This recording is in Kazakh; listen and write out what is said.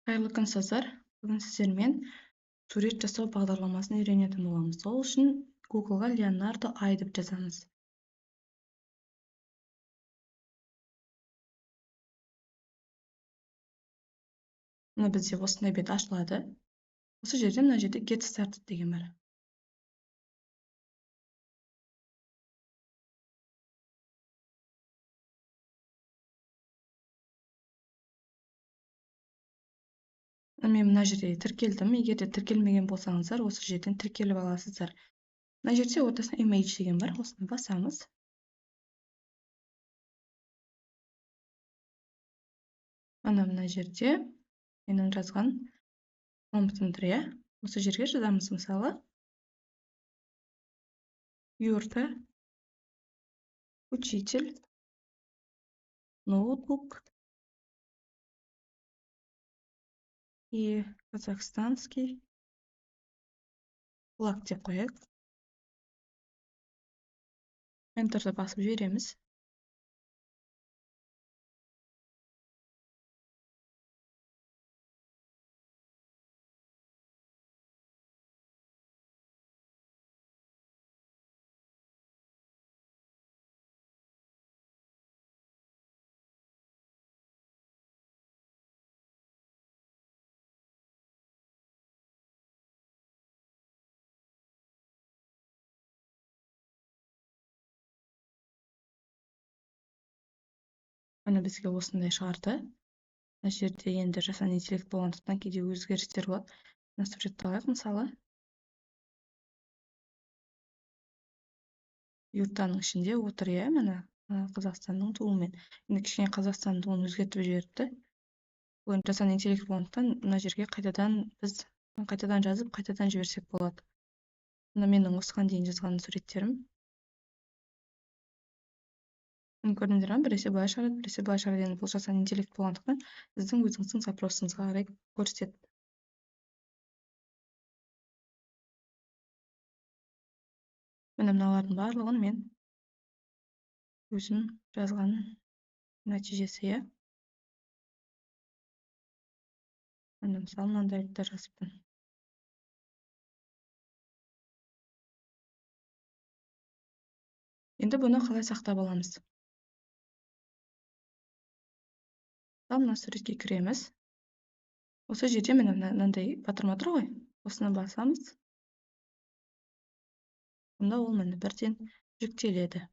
Қайырлы күн сіздер. Бүгін сіздермен сурет жасау бағдарламасын үйренетін боламыз. Ол үшін Google-ға Leonardo I деп жазамыз. Мына бізде осындай бет ашылады. Осы жерде мына жерде Get Started деген бар. Мен мына жерде тіркелдім. Егер де тіркелмеген болсаңыздар, осы жерден тіркеліп аласыздар. Мына жерде ортасында Image деген бар. Осыны басамыз. Мына жерде менің жазған промптым тұр, иә. Осы жерге жазамыз, мысалы, Юрта, учитель, ноутбук и казахстанский флаг деп қояйық. Enter'ды басып жібереміз. Мына бізге осындай шығарды. Мына жерде енді жасанды интеллект болғандықтан кейде өзгерістер болады. Мына суретті алайық, мысалы. Юртаның ішінде отыр, иә, мына Қазақстанның туымен. Енді кішкене Қазақстанның туын өзгертіп жіберіпті. Бұл енді жасанды интеллект болғандықтан мына жерге қайтадан жазып, қайтадан жіберсек болады. Мына менің осыған дейін жазған суреттерім. Көрдіңдер ме? Біресе былай шығарады, біресе былай шығарады. Енді бұл жасанды интеллект болғандықтан сіздің өзіңіздің запросыңызға қарай көрсетеді. Мыналардың барлығын мен өзім жазған нәтижесі, иә. Мысалы, мынандайды жазыппын. Енді бұны қалай сақтап аламыз? Мына суретке кіреміз. Осы жерде мынандай батырма тұр ғой. Осыны басамыз. Онда ол бірден жүктеледі.